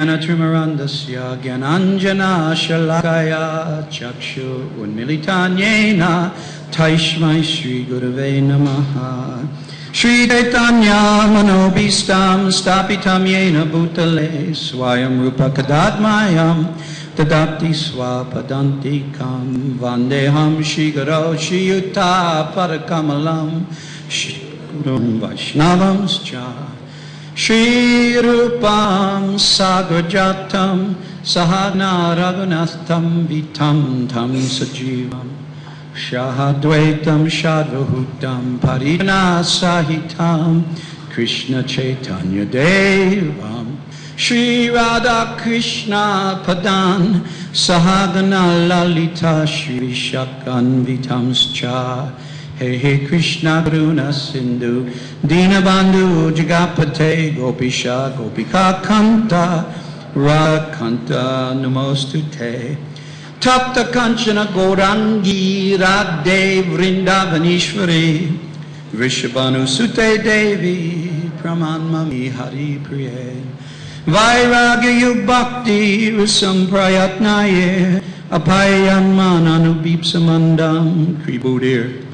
Anatrimarandasya Gyananjana Shalakaya Chakshu Unmilitanyena Taishmai Shri Gurave Namaha Shri Chaitanya Manobhistam Stapitam Yena Bhutale Swayam Rupa Kadatmayam Tadapti Swapadantikam Vandeham Shri Guru Shri Yuta Parakamalam Shri Guru Vaishnavamscha Shri Rupam Sagrajatam Sahana Raghunatham Vitam Tam Sajivam Shahadvaitam Shadvahutam Parijana Sahitam Krishna Chaitanya Devam Shri Radha Krishna Padan Sahagana Lalita Shri Shakan Vitamscha Hey Hey Krishna Karuna Sindhu Dinabandhu Jagapate Gopisha Gopika Kanta Radha Namostute Tapta Kanchana Gaurangi Radhe Vrindavanishwari Vrishabhanu Sute Devi Pramanmami Hari Priye Vairagya Yug Bhakti Rasam Prayatnaye Apayan Anubipsamandam Kribudir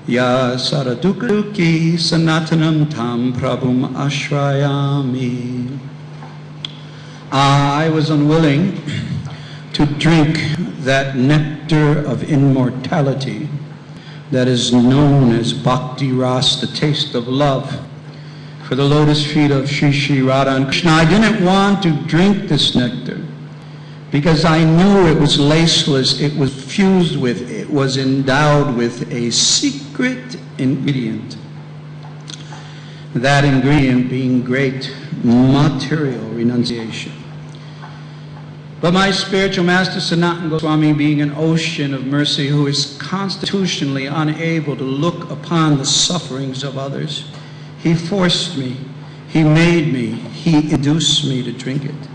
Ya Saraduki Sanatanam Tam Prabhum Ashrayami. I was unwilling to drink that nectar of immortality that is known as Bhakti Ras, the taste of love, for the lotus feet of Shri Shri Radha and Krishna. I didn't want to drink this nectar because I knew it was laceless, it was fused with, it was endowed with a secret ingredient. That ingredient being great material renunciation. But my spiritual master Sanatana Goswami, being an ocean of mercy who is constitutionally unable to look upon the sufferings of others, he forced me, he made me, he induced me to drink it.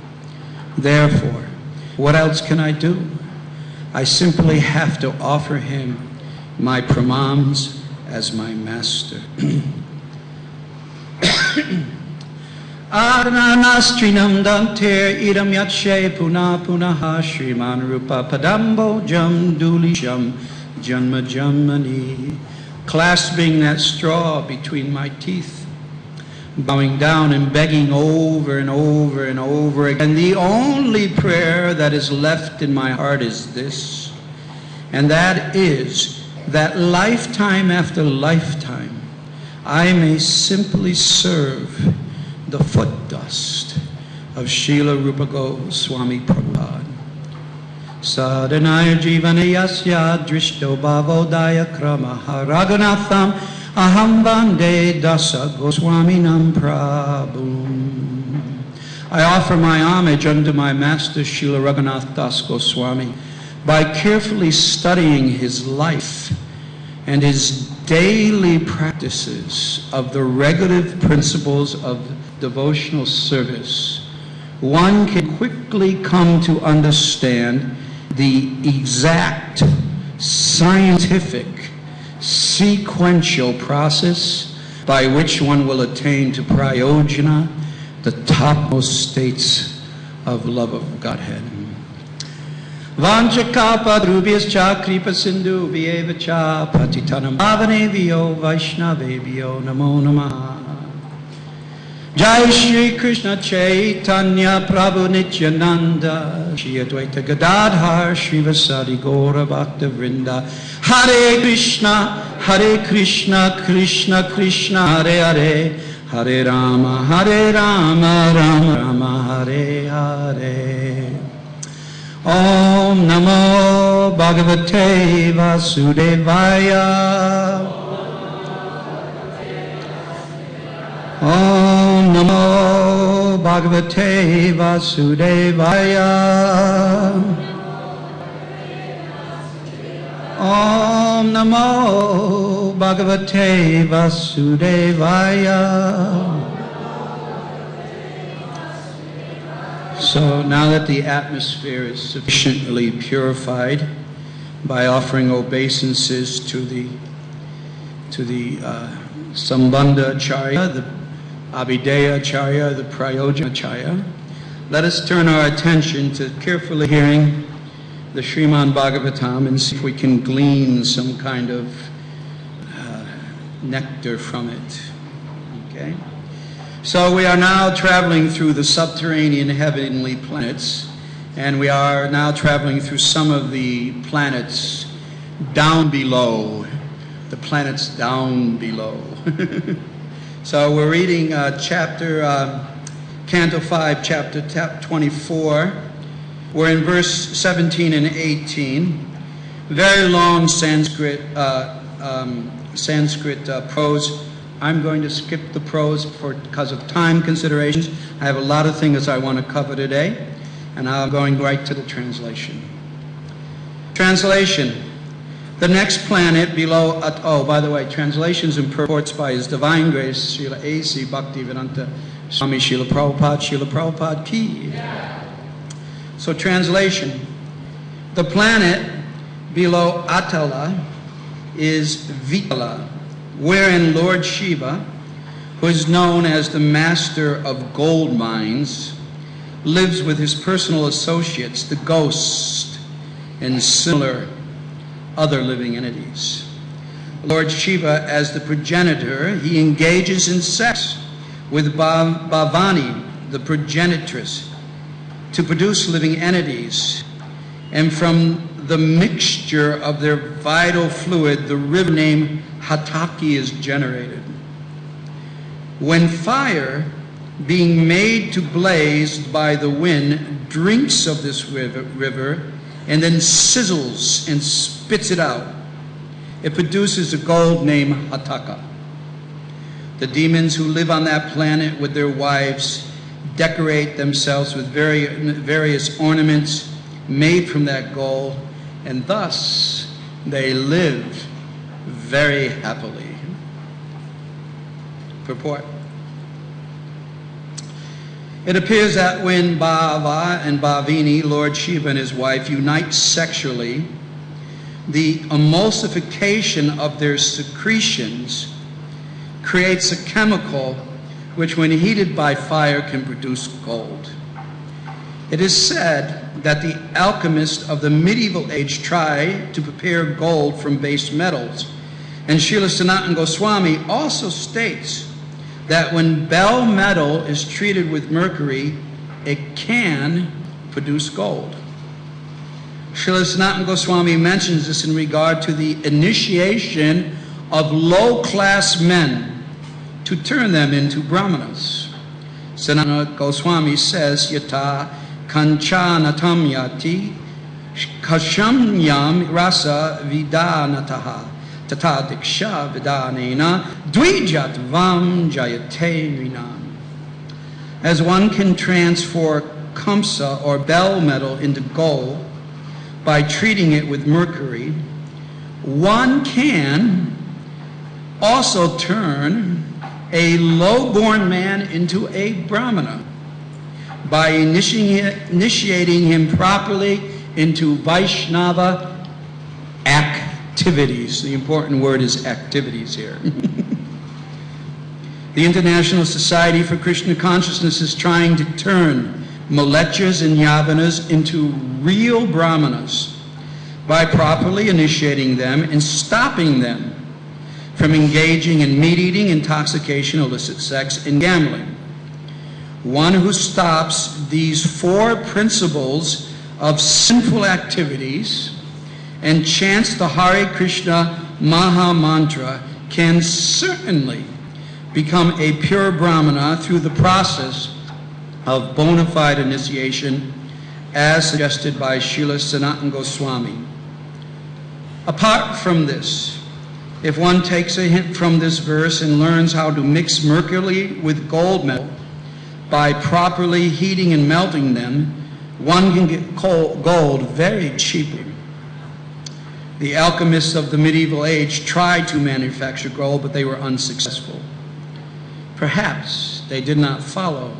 Therefore, what else can I do? I simply have to offer him my pranams as my master. Adnanastrinam danter idam yatshe puna punaha Shriman Rupa Padambo Jam Dulisham Janma Jamani, clasping that straw between my teeth, bowing down and begging over and over and over again. The only prayer that is left in my heart is this, and that is that lifetime after lifetime I may simply serve the foot dust of Srila Rupa Goswami Prabhupada. Sadhanaya jivanayasya drishto bhavodaya kramaha Raghunatham aham vande dasa Goswaminam Prabhum. I offer my homage unto my master Srila Raghunath Das Goswami by carefully studying his life and his daily practices of the regulative principles of devotional service. One can quickly come to understand the exact scientific sequential process by which one will attain to prayojana, the topmost states of love of Godhead. Vanchakapa drubhyascha kripa sindhu vyevacha patitanam bhavanevyo vaishnavevyo namo namaha. Jai Shri Krishna Chaitanya Prabhu Nityananda Shri Advaita Gadadhar Shri Vasadi Gaura Bhakta Vrinda. Hare Krishna Krishna Krishna Hare Hare, Hare Rama Rama Rama Hare Hare. Om Namo Bhagavate Vasudevaya. Om Namo Bhagavate Vasudevaya. Om Namo Bhagavate Vasudevaya. So now that the atmosphere is sufficiently purified by offering obeisances to the Sambandha Acharya, the Abhideya Acharya, the Prayojana Acharya, let us turn our attention to carefully hearing the Srimad Bhagavatam and see if we can glean some kind of nectar from it. Okay? So we are now traveling through the subterranean heavenly planets, and we are now traveling through some of the planets down below. The planets down below. So we're reading Canto 5, Chapter 24. We're in verse 17 and 18. Very long Sanskrit prose. I'm going to skip the prose because of time considerations. I have a lot of things I want to cover today, and I'm going right to the translation. Translation. The next planet below, oh, by the way, translations and purports by His Divine Grace, Srila A.C. Bhaktivedanta Swami Srila Prabhupada Ki. So translation. The planet below Atala is Vitala, wherein Lord Shiva, who is known as the master of gold mines, lives with his personal associates, the ghosts, and similar other living entities. Lord Shiva, as the progenitor, he engages in sex with Bhavani, the progenitress, to produce living entities, and from the mixture of their vital fluid, the river named Hataki is generated. When fire, being made to blaze by the wind, drinks of this river and then sizzles and spits it out, it produces a gold named hataka. The demons who live on that planet with their wives decorate themselves with various ornaments made from that gold, and thus they live very happily. Purport. It appears that when Bhava and Bhavini, Lord Shiva and his wife, unite sexually, the emulsification of their secretions creates a chemical which, when heated by fire, can produce gold. It is said that the alchemists of the medieval age tried to prepare gold from base metals, and Srila Sanatana Goswami also states that when bell metal is treated with mercury, it can produce gold. Srila Sanatana Goswami mentions this in regard to the initiation of low-class men to turn them into brahmanas. Sanatana Goswami says, Yata kanchanatam yati kashamyam rasa vidanataha tata diksha vidanena dvijat vam jayate rinam. As one can transfer kamsa or bell metal into gold by treating it with mercury, one can also turn a low-born man into a brahmana by initiating him properly into Vaishnava activities. The important word is activities here. The International Society for Krishna Consciousness is trying to turn Malechas and Yavanas into real brahmanas by properly initiating them and stopping them from engaging in meat-eating, intoxication, illicit sex, and gambling. One who stops these four principles of sinful activities and chants the Hare Krishna Maha Mantra can certainly become a pure brahmana through the process of bona fide initiation as suggested by Srila Sanatana Goswami. Apart from this, if one takes a hint from this verse and learns how to mix mercury with gold metal by properly heating and melting them, one can get gold very cheaply. The alchemists of the medieval age tried to manufacture gold, but they were unsuccessful. Perhaps they did not follow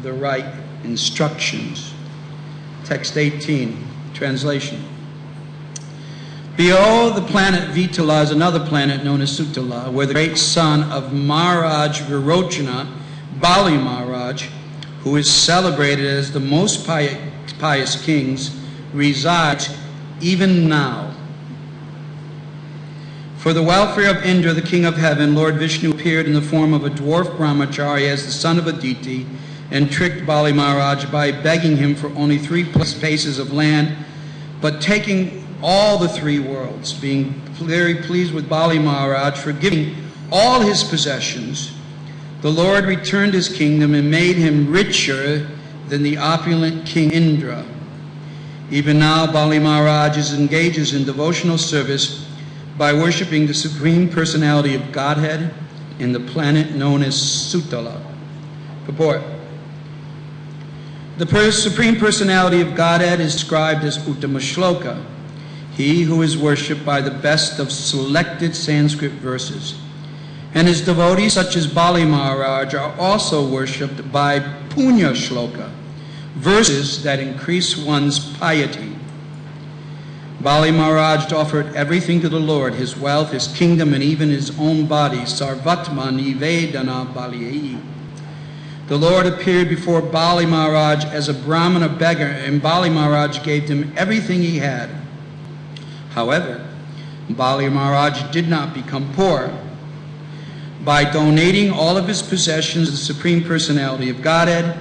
the right instructions. Text 18, translation. Below the planet Vitala is another planet known as Sutala, where the great son of Maharaj Virochana, Bali Maharaj, who is celebrated as the most pious kings, resides even now. For the welfare of Indra, the king of heaven, Lord Vishnu appeared in the form of a dwarf brahmachari as the son of Aditi, and tricked Bali Maharaj by begging him for only 3 paces of land, but taking all the 3 worlds, being very pleased with Bali Maharaj for giving all his possessions. The Lord returned his kingdom and made him richer than the opulent King Indra. Even now, Bali Maharaj engages in devotional service by worshiping the Supreme Personality of Godhead in the planet known as Sutala. Purport. The Supreme Personality of Godhead is described as Uttama Shloka, he who is worshipped by the best of selected Sanskrit verses. And his devotees, such as Bali Maharaj, are also worshipped by Punya Shloka, verses that increase one's piety. Bali Maharaj offered everything to the Lord, his wealth, his kingdom, and even his own body. Sarvatma Nivedana Bali. The Lord appeared before Bali Maharaj as a Brahmana beggar, and Bali Maharaj gave him everything he had. However, Bali Maharaj did not become poor. By donating all of his possessions to the Supreme Personality of Godhead,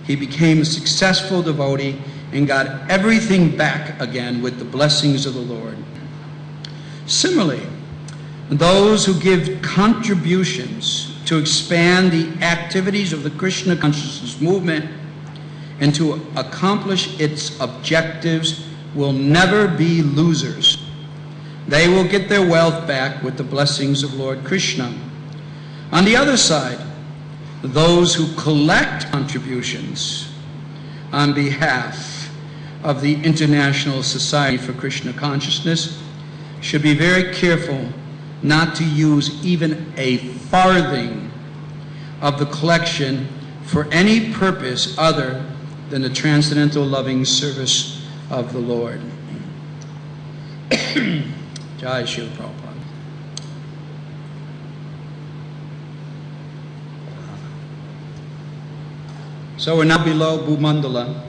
he became a successful devotee and got everything back again with the blessings of the Lord. Similarly, those who give contributions to expand the activities of the Krishna consciousness movement and to accomplish its objectives will never be losers. They will get their wealth back with the blessings of Lord Krishna. On the other side, those who collect contributions on behalf of the International Society for Krishna Consciousness should be very careful not to use even a farthing of the collection for any purpose other than the transcendental loving service of the Lord. Jai Srila Prabhupada. So we're now below BhuMandala.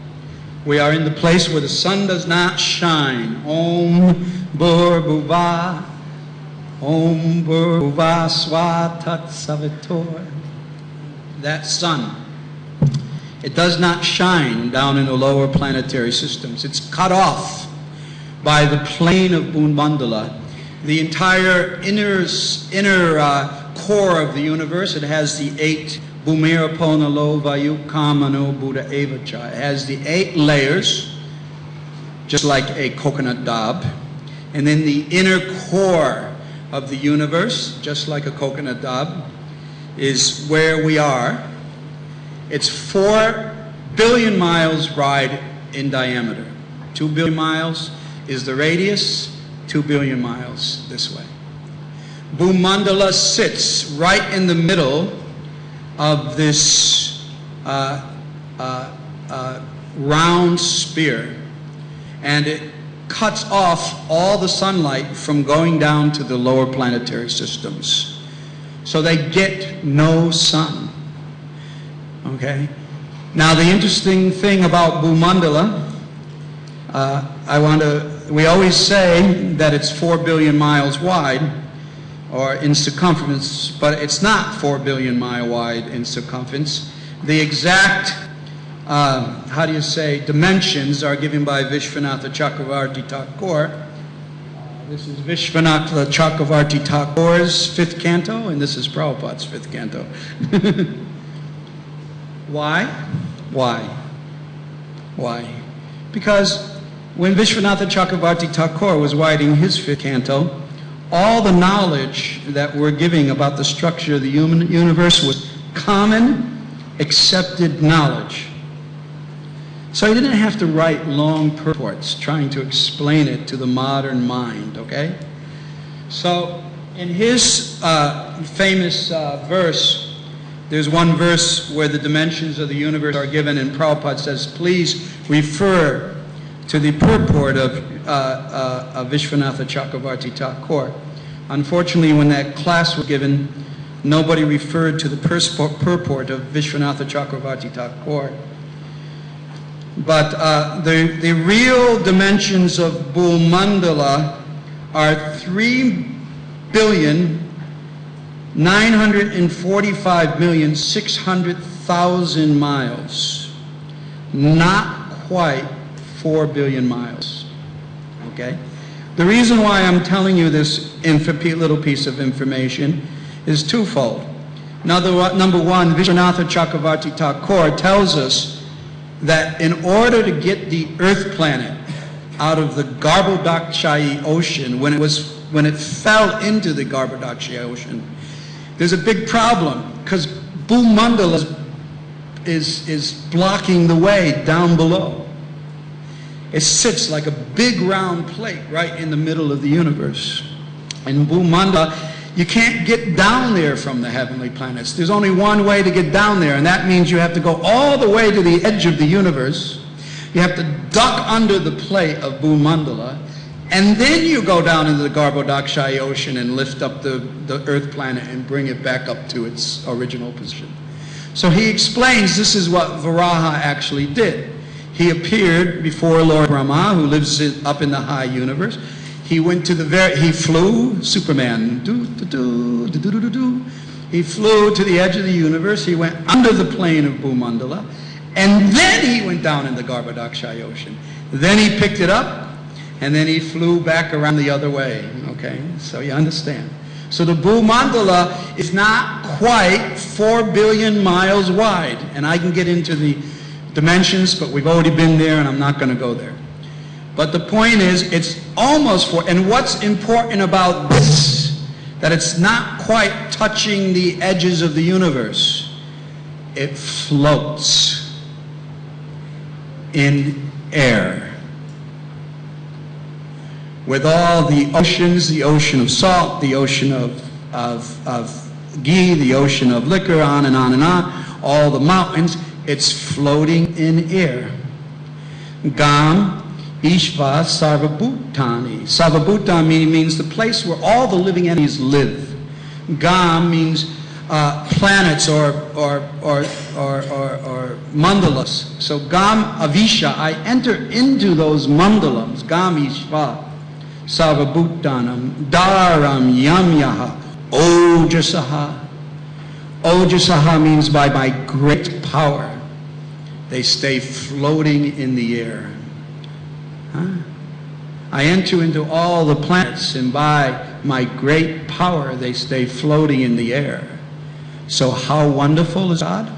We are in the place where the sun does not shine. Om Bhur Om Bhur Swatat Savitor. That sun. It does not shine down in the lower planetary systems. It's cut off by the plane of BhuMandala. The entire inner core of the universe, it has the 8 Bhumira Ponalo Vayukamano Buddha Evacha. It has the 8 layers, just like a coconut dab. And then the inner core of the universe, just like a coconut dab, is where we are. It's 4 billion miles wide in diameter. 2 billion miles is the radius, 2 billion miles this way. BhuMandala sits right in the middle of this round sphere, and it cuts off all the sunlight from going down to the lower planetary systems. So they get no sun. Okay? Now the interesting thing about BhuMandala, we always say that it's 4 billion miles wide, or in circumference, but it's not 4 billion mile wide in circumference. The exact, dimensions are given by Vishwanatha Chakravarti Thakur. This is Vishwanatha Chakravarti Thakur's 5th canto, and this is Prabhupada's 5th canto. Why? Why? Because when Vishwanatha Chakravarti Thakur was writing his 5th canto, all the knowledge that we're giving about the structure of the human universe was common, accepted knowledge. So he didn't have to write long purports trying to explain it to the modern mind, okay? So in his famous verse, there's one verse where the dimensions of the universe are given, and Prabhupada says, please refer to the purport of Vishwanatha Chakravarti Thakur. Unfortunately, when that class was given, Nobody referred to the purport of Vishwanatha Chakravarti Thakur. But the real dimensions of BhuMandala are 3,945,600,000 miles. Not quite 4 billion miles. Okay? The reason why I'm telling you this little piece of information is twofold. Number one, Vishwanatha Chakravarti Thakur tells us that in order to get the Earth planet out of the Garbhodakshayi ocean, when it fell into the Garbhodakshayi ocean, there's a big problem because BhuMandala is blocking the way down below. It sits like a big round plate right in the middle of the universe. And BhuMandala, you can't get down there from the heavenly planets. There's only one way to get down there, and that means you have to go all the way to the edge of the universe. You have to duck under the plate of BhuMandala, and then you go down into the Garbhodakshayi ocean and lift up the Earth planet and bring it back up to its original position. So he explains this is what Varaha actually did. He appeared before Lord Brahma, who lives up in the high universe. He went to he flew, Superman, he flew to the edge of the universe. He went under the plane of BhuMandala, and then he went down in the Garbhodakshayi ocean. Then he picked it up, and then he flew back around the other way. Okay, so you understand. So the BhuMandala is not quite 4 billion miles wide, and I can get into the dimensions, but we've already been there, and I'm not going to go there. But the point is, it's almost and what's important about this, that it's not quite touching the edges of the universe. It floats in air. With all the oceans, the ocean of salt, the ocean of ghee, the ocean of liquor, on and on and on, all the mountains, it's floating in air. Gam Ishva Sarvabhutani. Sarvabhutani means the place where all the living entities live. Gam means planets or mandalas. So Gam Avisha, I enter into those mandalams. Gam Ishva Sarvabhutanam Dharam Yamyaha Ojasaha. Ojasaha means by my great power. They stay floating in the air. I enter into all the planets, and by my great power they stay floating in the air. So how wonderful is God?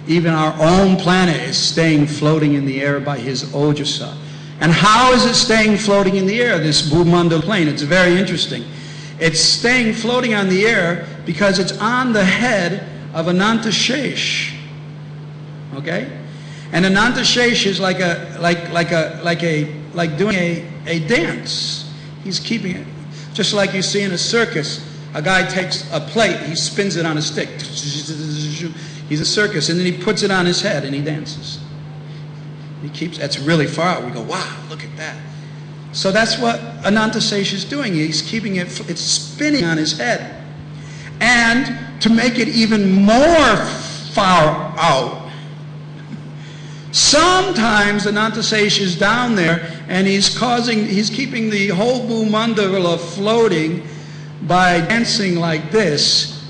Even our own planet is staying floating in the air by his ojasa. And how is it staying floating in the air, this BhuMandala plane? It's very interesting. It's staying floating on the air because it's on the head of Ananta Sesa. Okay? And Ananta Sesa is like doing a dance. He's keeping it. Just like you see in a circus, a guy takes a plate, he spins it on a stick. He's a circus, and then he puts it on his head and he dances. He keeps, that's really far out. We go, wow, look at that. So that's what Ananta Sesa is doing. He's keeping it, it's spinning on his head. And to make it even more far out, sometimes Ananta Sesa is down there and he's keeping the whole BhuMandala floating by dancing like this.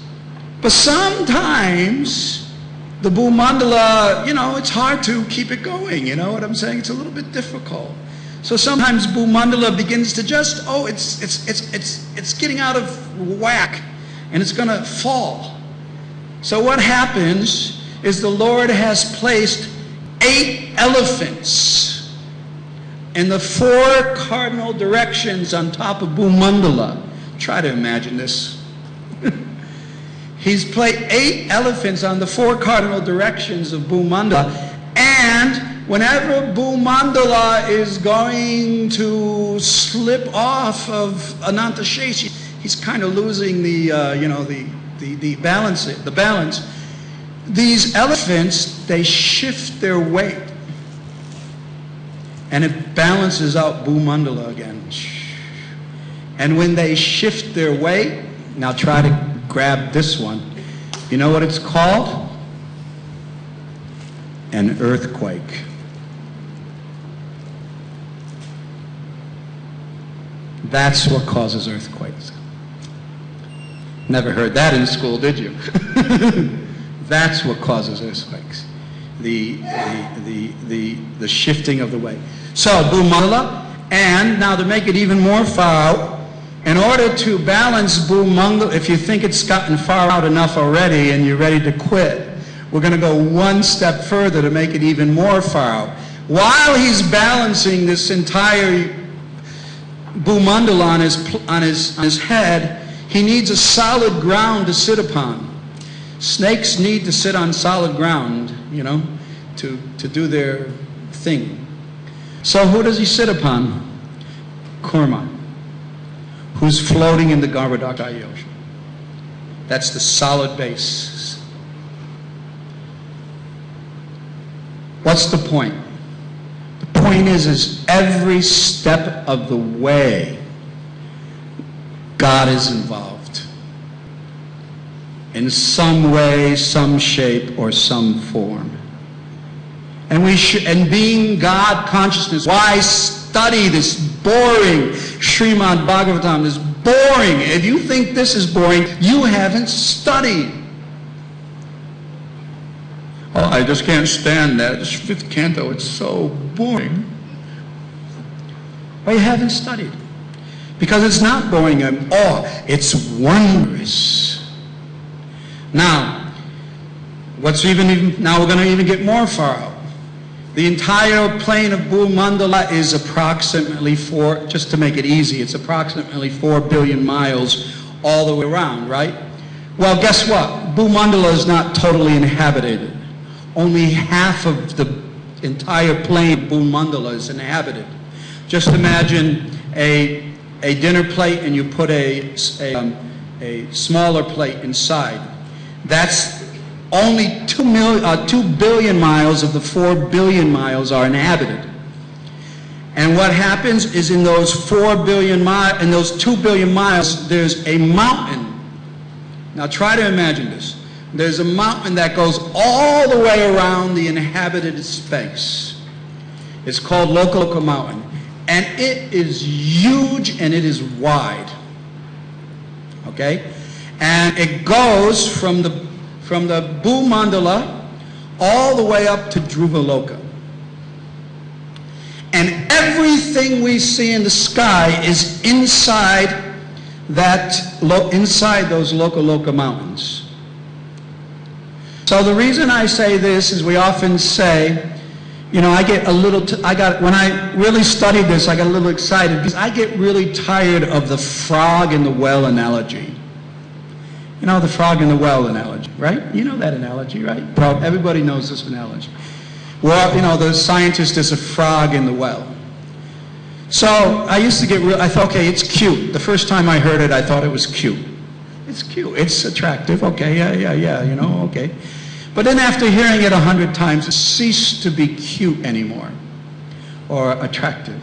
But sometimes the BhuMandala, it's hard to keep it going. You know what I'm saying? It's a little bit difficult. So sometimes BhuMandala begins to just, it's getting out of whack and it's going to fall. So what happens is the Lord has placed 8 elephants in the 4 cardinal directions on top of BhuMandala. Try to imagine this. He's placed 8 elephants on the 4 cardinal directions of BhuMandala, and whenever BhuMandala is going to slip off of Ananta Sesa, he's kind of losing the balance. These elephants, they shift their weight, and it balances out BhuMandala again. And when they shift their weight, now try to grabbed this one. You know what it's called? An earthquake. That's what causes earthquakes. Never heard that in school, did you? That's what causes earthquakes. The shifting of the way. So, BhuMandala, and now to make it even more far out, in order to balance BhuMandala, if you think it's gotten far out enough already and you're ready to quit, we're going to go one step further to make it even more far out. While he's balancing this entire BhuMandala on his head, he needs a solid ground to sit upon. Snakes need to sit on solid ground, you know, to do their thing. So who does he sit upon? Kurma, who's floating in the Garbhodakaya ocean. That's the solid base. What's the point? The point is every step of the way, God is involved. In some way, some shape, or some form. And being God consciousness, why study this boring Srimad Bhagavatam, this boring? If you think this is boring, you haven't studied. Oh, I just can't stand that. This fifth canto, it's so boring. Well, you haven't studied. Because it's not boring at all. It's wondrous. Now, now we're going to even get more far out. The entire plane of BhuMandala is approximately just to make it easy, it's approximately 4 billion miles all the way around, right? Well, guess what? BhuMandala is not totally inhabited. Only half of the entire plane of BhuMandala is inhabited. Just imagine a dinner plate and you put a smaller plate inside. That's only 2 billion miles of the 4 billion miles are inhabited. And what happens is in those 4 billion miles, in those 2 billion miles, there's a mountain. Now try to imagine this. There's a mountain that goes all the way around the inhabited space. It's called LokaLoka Mountain. And it is huge and it is wide. Okay? And it goes from the BhuMandala all the way up to Dhruvaloka. And everything we see in the sky is inside those LokaLoka mountains. So the reason I say this is we often say, you know, when I really studied this, I got a little excited because I get really tired of the frog in the well analogy. You know, the frog in the well analogy, right? You know that analogy, right? Everybody knows this analogy. Well, you know, the scientist is a frog in the well. So I used to I thought, okay, it's cute. The first time I heard it, I thought it was cute. It's cute, it's attractive, okay, yeah, you know, okay. But then after hearing it 100 times, it ceased to be cute anymore, or attractive.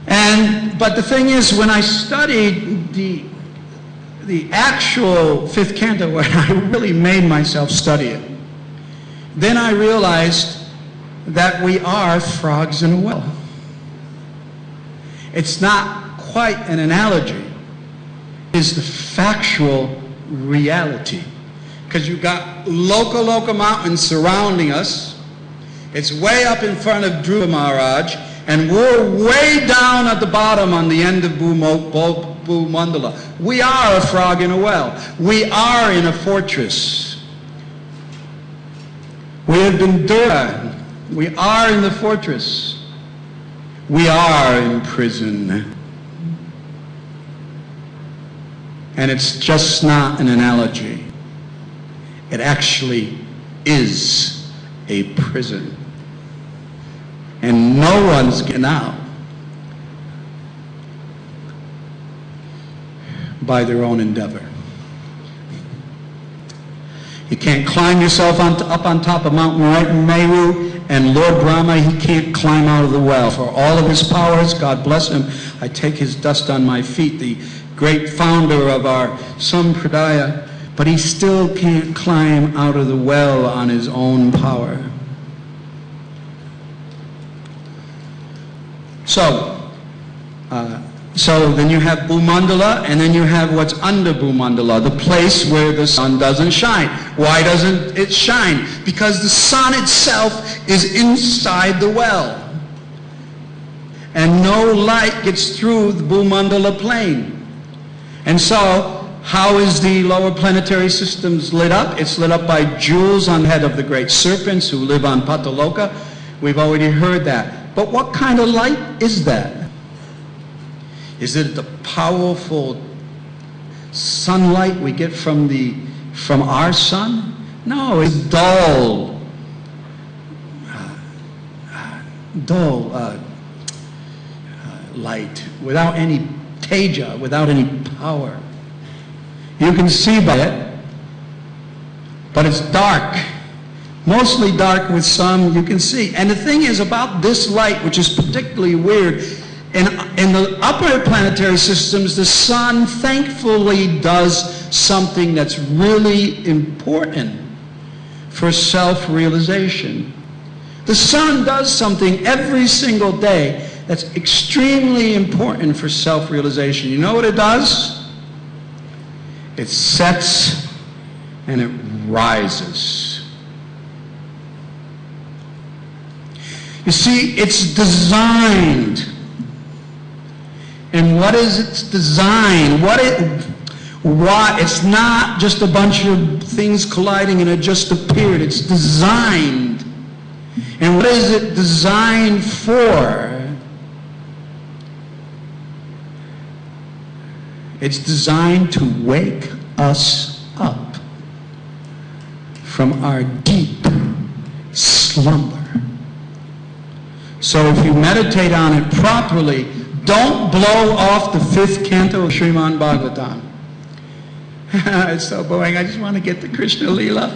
But the thing is, when I studied the actual fifth canto, where I really made myself study it, then I realized that we are frogs in a well. It's not quite an analogy. It's the factual reality. Because you've got LokaLoka Mountain surrounding us. It's way up in front of Dhruva Maharaj, and we're way down at the bottom on the end of BhuMandala. We are a frog in a well. We are in a fortress. We have been durga. We are in the fortress. We are in prison. And it's just not an analogy. It actually is a prison. And no one's getting out by their own endeavor. You can't climb yourself up on top of Mount Meru, and Lord Brahma, he can't climb out of the well. For all of his powers, God bless him, I take his dust on my feet. The great founder of our Sampradaya, but he still can't climb out of the well on his own power. So then you have BhuMandala, and then you have what's under BhuMandala, the place where the sun doesn't shine. Why doesn't it shine? Because the sun itself is inside the well. And no light gets through the BhuMandala plane. And so, how is the lower planetary systems lit up? It's lit up by jewels on the head of the great serpents who live on Sataloka. We've already heard that. But what kind of light is that? Is it the powerful sunlight we get from our sun? No, it's dull light, without any teja, without any power. You can see by it, but it's dark. Mostly dark with some you can see. And the thing is about this light, which is particularly weird, in the upper planetary systems, the sun thankfully does something that's really important for self-realization. The sun does something every single day that's extremely important for self-realization. You know what it does? It sets and it rises. You see, it's designed. And what is its design? It's not just a bunch of things colliding and it just appeared. It's designed. And what is it designed for? It's designed to wake us up from our deep slumber. So if you meditate on it properly, don't blow off the 5th canto of Srimad Bhagavatam. It's so boring. I just want to get to Krishna Leela.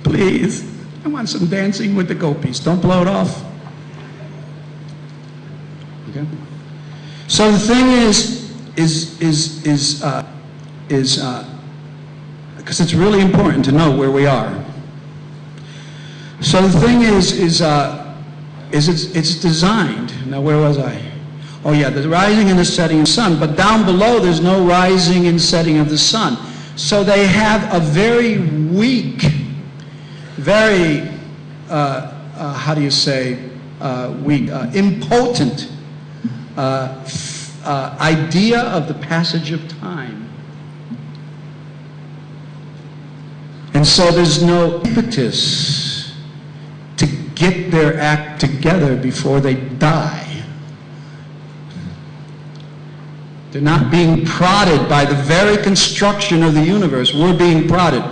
Please. I want some dancing with the gopis. Don't blow it off. Okay? So the thing is because it's really important to know where we are. So the thing is it's designed. Now where was I? Oh yeah, the rising and the setting of the sun. But down below there's no rising and setting of the sun. So they have a very weak, very, how do you say, weak, impotent idea of the passage of time. And so there's no impetus to get their act together before they die. They're not being prodded by the very construction of the universe. We're being prodded.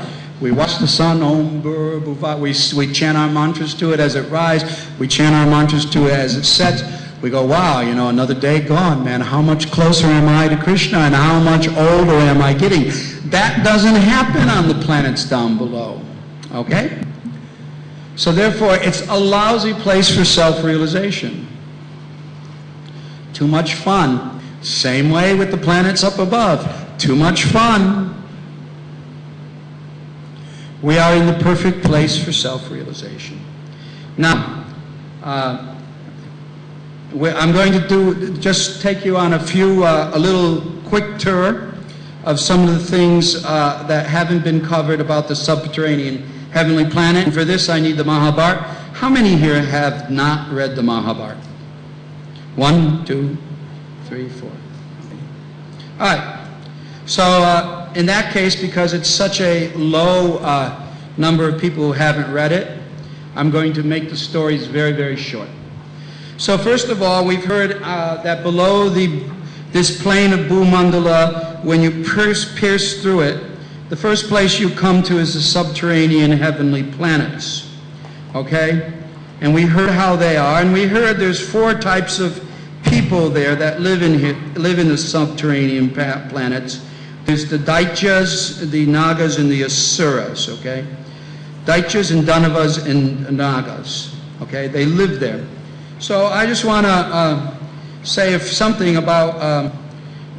We watch the sun, Om Bhur Bhuva. We chant our mantras to it as it rises. We chant our mantras to it as it sets. We go, wow, you know, another day gone, man. How much closer am I to Krishna and how much older am I getting? That doesn't happen on the planets down below. Okay? So therefore, it's a lousy place for self-realization. Too much fun. Same way with the planets up above. Too much fun. We are in the perfect place for self-realization. Now, I'm going to just take you on a little quick tour of some of the things that haven't been covered about the subterranean heavenly planet. And for this, I need the Mahabarata. How many here have not read the Mahabarata? 1, 2, 3, 4. All right. So in that case, because it's such a low number of people who haven't read it, I'm going to make the stories very, very short. So first of all, we've heard that below this plane of BhuMandala, when you pierce through it, the first place you come to is the subterranean heavenly planets. Okay? And we heard how they are, and we heard there's 4 types of people there that live in the subterranean planets. There's the Daityas, the Nagas, and the Asuras, okay? Daityas and Danavas and Nagas, okay? They live there. So I just want to say something about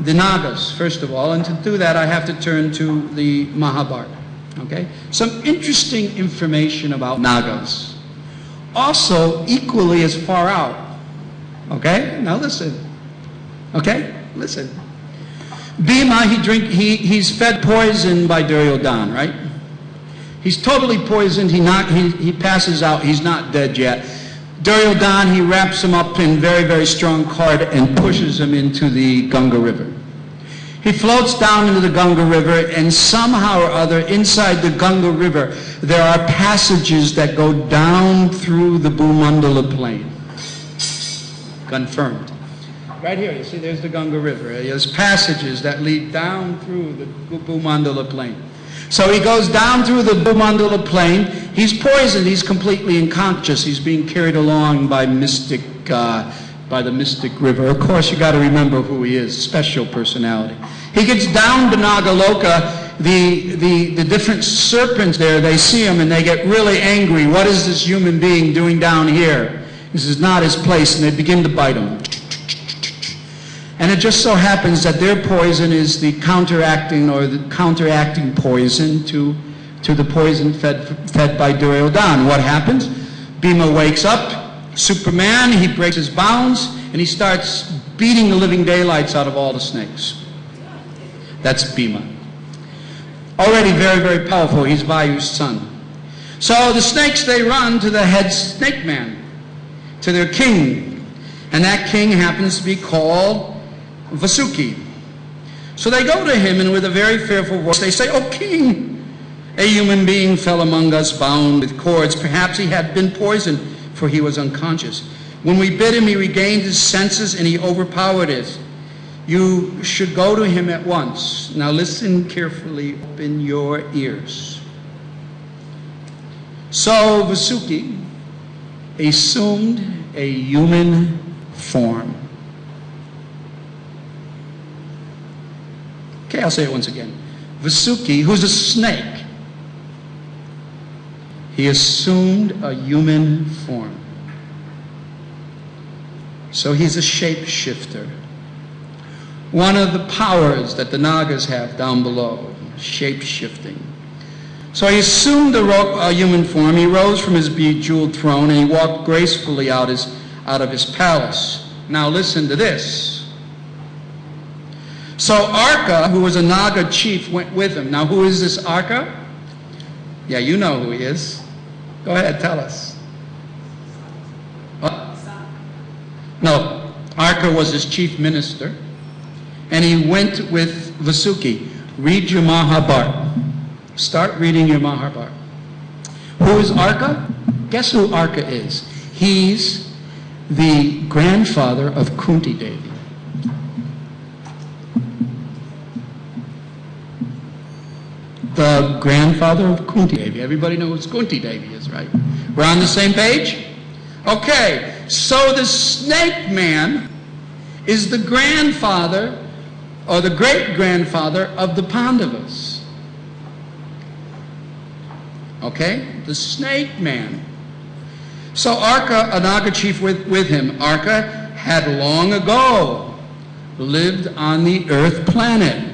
the Nagas, first of all. And to do that, I have to turn to the Mahabarata. Okay? Some interesting information about Nagas. Also, equally as far out. Okay? Now listen. Okay? Listen. Bhima, he's fed poison by Duryodhana, right? He's totally poisoned. He passes out. He's not dead yet. Duryodhana, he wraps him up in very, very strong cord and pushes him into the Ganga River. He floats down into the Ganga River, and somehow or other, inside the Ganga River, there are passages that go down through the BhuMandala plain. Confirmed. Right here, you see, there's the Ganga River. There's passages that lead down through the BhuMandala plain. So he goes down through the BhuMandala plain. He's poisoned. He's completely unconscious. He's being carried along by the mystic river. Of course, you got to remember who he is. Special personality. He gets down to Nagaloka. The different serpents there, they see him and they get really angry. What is this human being doing down here? This is not his place, and they begin to bite him. And it just so happens that their poison is the counteracting poison to the poison fed by Duryodhana. What happens? Bhima wakes up, Superman, he breaks his bounds, and he starts beating the living daylights out of all the snakes. That's Bhima. Already very, very powerful. He's Vayu's son. So the snakes, they run to the head snake man, to their king. And that king happens to be called VASUKI. So they go to him, and with a very fearful voice, they say, "O king, a human being fell among us bound with cords. Perhaps he had been poisoned, for he was unconscious. When we bid him, he regained his senses, and he overpowered us. You should go to him at once." Now listen carefully, open your ears. So VASUKI assumed a human form. Okay, I'll say it once again. VASUKI, who's a snake, he assumed a human form. So he's a shapeshifter. One of the powers that the Nagas have down below, shape-shifting. So he assumed a human form. He rose from his bejeweled throne and he walked gracefully out of his palace. Now listen to this. So Arka, who was a Naga chief, went with him. Now who is this Arka? Yeah, you know who he is. Go ahead, tell us. What? No, Arka was his chief minister. And he went with VASUKI. Read your Mahabarata. Start reading your Mahabarata. Who is Arka? Guess who Arka is? He's the grandfather of Kunti Devi. The grandfather of Kunti Devi. Everybody knows who Kunti Devi is, right? We're on the same page? Okay, so the snake man is the grandfather or the great-grandfather of the Pandavas. Okay? The snake man. So Arka, a Naga chief with him, Arka had long ago lived on the Earth planet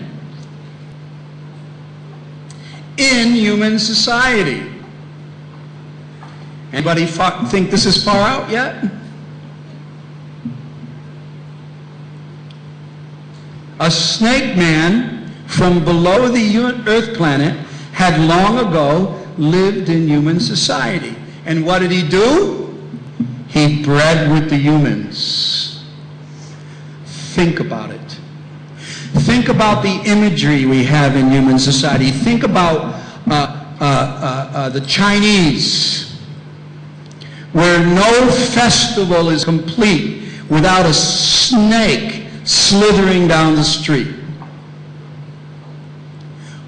in human society. Anybody think this is far out yet? A snake man from below the Earth planet had long ago lived in human society. And what did he do? He bred with the humans. Think about it. Think about the imagery we have in human society. Think about the Chinese, where no festival is complete without a snake slithering down the street.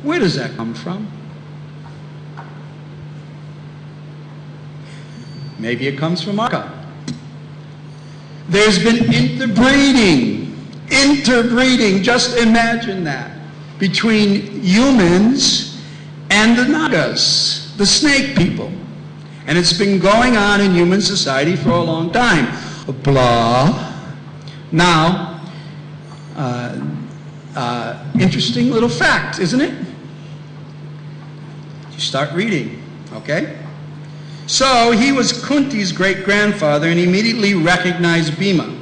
Where does that come from? Maybe it comes from Arka. There's been interbreeding, just imagine that, between humans and the Nagas, the snake people. And it's been going on in human society for a long time. Blah, Now, interesting little fact, isn't it? You start reading, okay? So he was Kunti's great-grandfather and immediately recognized Bhima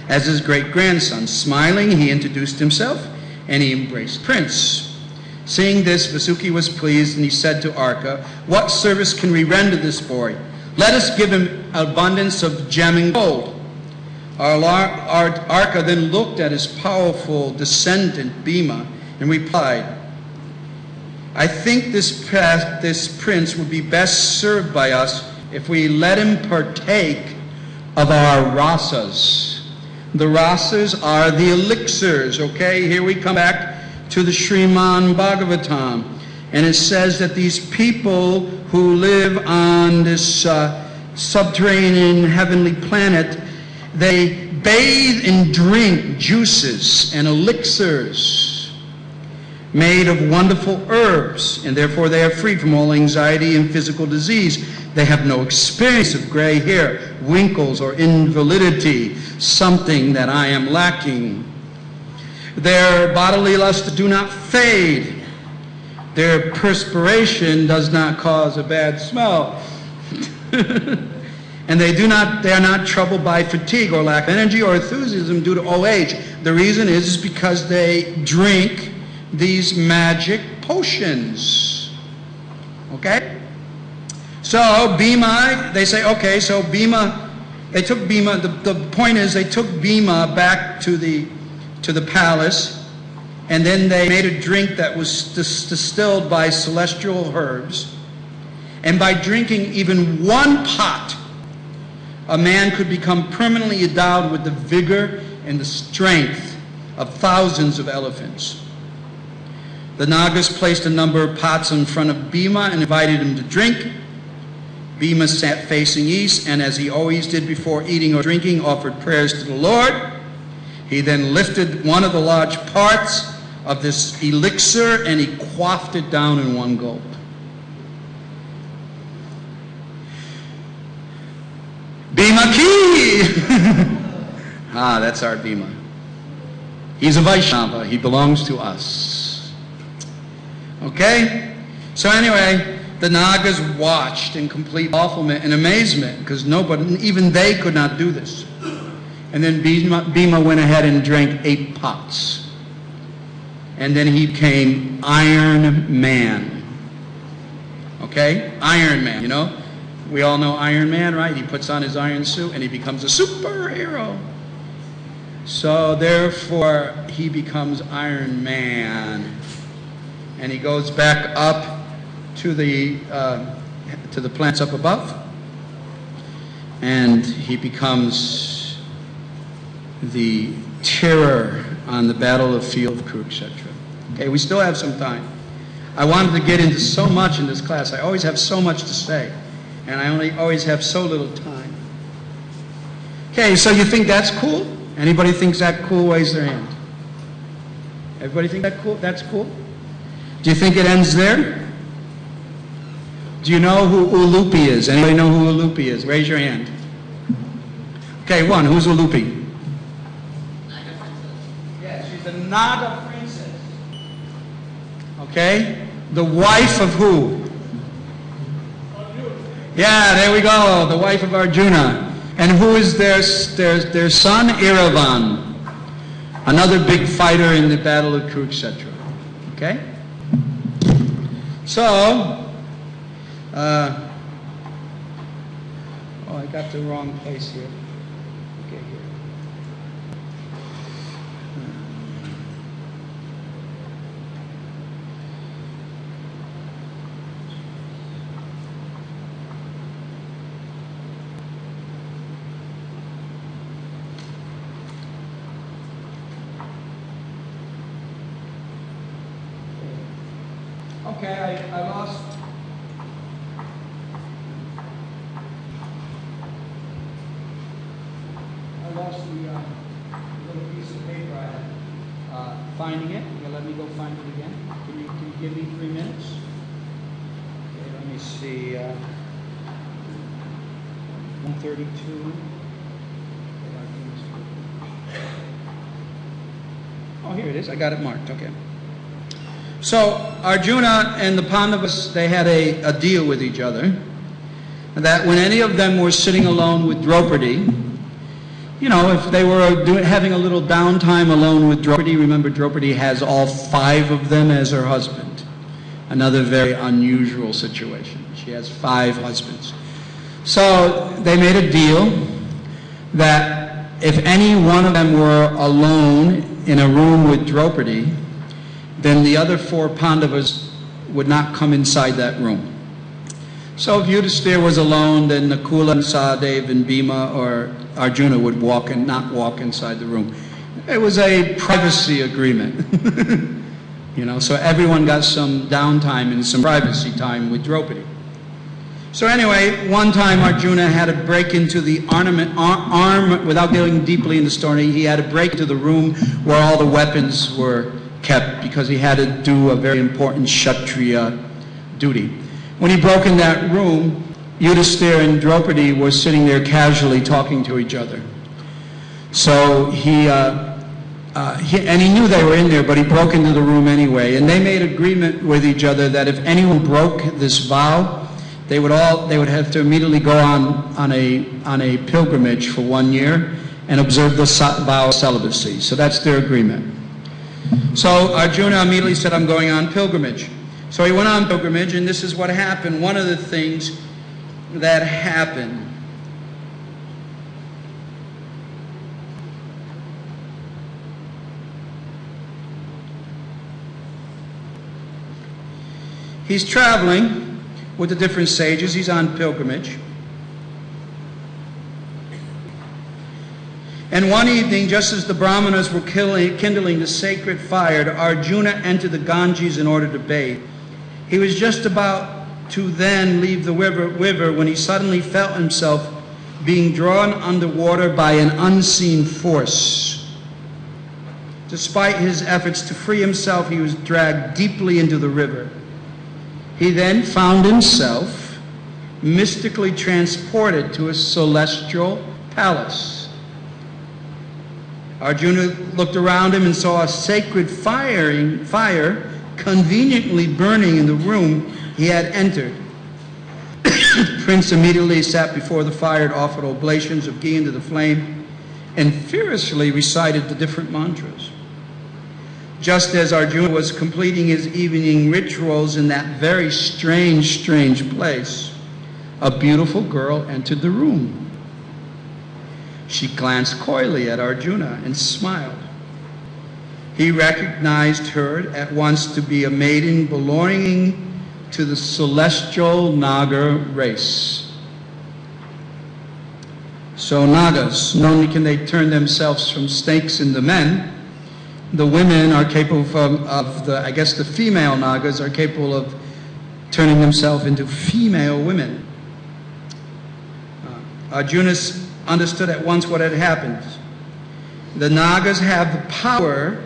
as his great-grandson. Smiling, he introduced himself and he embraced Prince. Seeing this, VASUKI was pleased and he said to Arka, "What service can we render this boy? Let us give him abundance of gem and gold." Arka then looked at his powerful descendant Bhima and replied, "I think this prince would be best served by us if we let him partake of our rasas." The rasas are the elixirs, okay? Here we come back to the Srimad Bhagavatam. And it says that these people who live on this subterranean heavenly planet, they bathe and drink juices and elixirs made of wonderful herbs, and therefore they are free from all anxiety and physical disease. They have no experience of gray hair, wrinkles, or invalidity, something that I am lacking. Their bodily lusts do not fade. Their perspiration does not cause a bad smell. And they are not troubled by fatigue or lack of energy or enthusiasm due to old age. The reason is because they drink these magic potions. Okay? So Bhima, they say, okay, so Bhima, they took Bhima, the point is they took Bhima back to the palace, and then they made a drink that was distilled by celestial herbs. And by drinking even one pot, a man could become permanently endowed with the vigor and the strength of thousands of elephants. The Nagas placed a number of pots in front of Bhima and invited him to drink. Bhima sat facing east, and as he always did before eating or drinking, offered prayers to the Lord. He then lifted one of the large parts of this elixir and he quaffed it down in one gulp. Bhima ki! That's our Bhima. He's a Vaishnava. He belongs to us. Okay? So anyway, the Nagas watched in complete awfulment and amazement because nobody, even they could not do this. And then Bhima went ahead and drank 8 pots. And then he became Iron Man. Okay? Iron Man, you know? We all know Iron Man, right? He puts on his iron suit and he becomes a superhero. So therefore, he becomes Iron Man. And he goes back up to the planets up above. And he becomes the terror on the battlefield of Kurukshetra. Okay, we still have some time. I wanted to get into so much in this class. I always have so much to say. And I always have so little time. Okay, so you think that's cool? Anybody thinks that cool? Raise their hand. Everybody think that cool? That's cool? Do you think it ends there? Do you know who Ulupi is? Anybody know who Ulupi is? Raise your hand. Okay, one. Who's Ulupi? Yeah, she's the Naga princess. Okay? The wife of who? Yeah, there we go. The wife of Arjuna. And who is their son? Iravan. Another big fighter in the battle of Kurukshetra. Okay? So, I got the wrong place here. Okay, here. Okay, I lost. I lost the little piece of paper I had. Finding it. You let me go find it again. Can you give me 3 minutes? Okay, let me see. 132. Oh, here it is. I got it marked. Okay. So Arjuna and the Pandavas, they had a deal with each other that when any of them were sitting alone with Draupadi, you know, if they were having a little downtime alone with Draupadi, remember Draupadi has all 5 of them as her husband. Another very unusual situation. She has 5 husbands. So they made a deal that if any one of them were alone in a room with Draupadi, then the other 4 Pandavas would not come inside that room. So if Yudhishthira was alone, then Nakula and Sahadev and Bhima or Arjuna would not walk inside the room. It was a privacy agreement. You know, so everyone got some downtime and some privacy time with Draupadi. So anyway, one time Arjuna had to break into the arm, without going deeply in the story, he had to break into the room where all the weapons were kept because he had to do a very important Kshatriya duty. When he broke in that room, Yudhishthira and Draupadi were sitting there casually talking to each other. So he knew they were in there, but he broke into the room anyway. And they made agreement with each other that if anyone broke this vow, they would have to immediately go on a pilgrimage for 1 year and observe the vow of celibacy. So that's their agreement. So Arjuna immediately said, I'm going on pilgrimage. So he went on pilgrimage, and this is what happened. One of the things that happened. He's traveling with the different sages. He's on pilgrimage. And one evening, just as the Brahmanas were kindling the sacred fire, Arjuna entered the Ganges in order to bathe. He was just about to then leave the river when he suddenly felt himself being drawn underwater by an unseen force. Despite his efforts to free himself, he was dragged deeply into the river. He then found himself mystically transported to a celestial palace. Arjuna looked around him and saw a sacred fire conveniently burning in the room he had entered. The prince immediately sat before the fire and offered oblations of ghee into the flame and furiously recited the different mantras. Just as Arjuna was completing his evening rituals in that very strange place, a beautiful girl entered the room. She glanced coyly at Arjuna and smiled. He recognized her at once to be a maiden belonging to the celestial Naga race. So Nagas, not only can they turn themselves from snakes into men, the women are capable the female Nagas are capable of turning themselves into female women. Arjuna understood at once what had happened. The Nagas have the power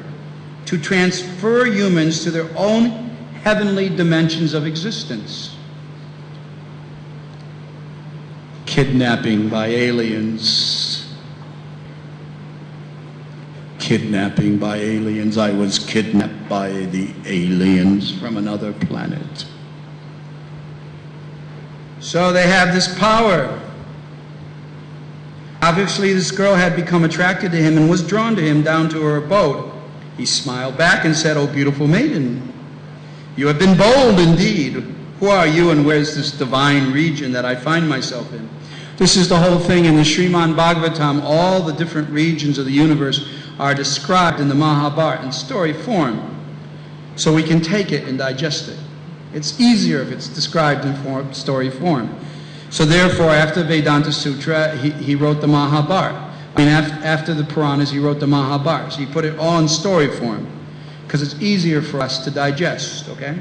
to transfer humans to their own heavenly dimensions of existence. Kidnapping by aliens. Kidnapping by aliens. I was kidnapped by the aliens from another planet. So they have this power. Obviously, this girl had become attracted to him and was drawn to him down to her abode. He smiled back and said, "Oh, beautiful maiden, you have been bold indeed. Who are you and where is this divine region that I find myself in?" This is the whole thing in the Srimad Bhagavatam. All the different regions of the universe are described in the Mahabarata in story form, so we can take it and digest it. It's easier if it's described in story form. So therefore, after Vedanta Sutra, he wrote the Mahabharata. After the Puranas, he wrote the Mahabharata. So he put it all in story form because it's easier for us to digest, okay?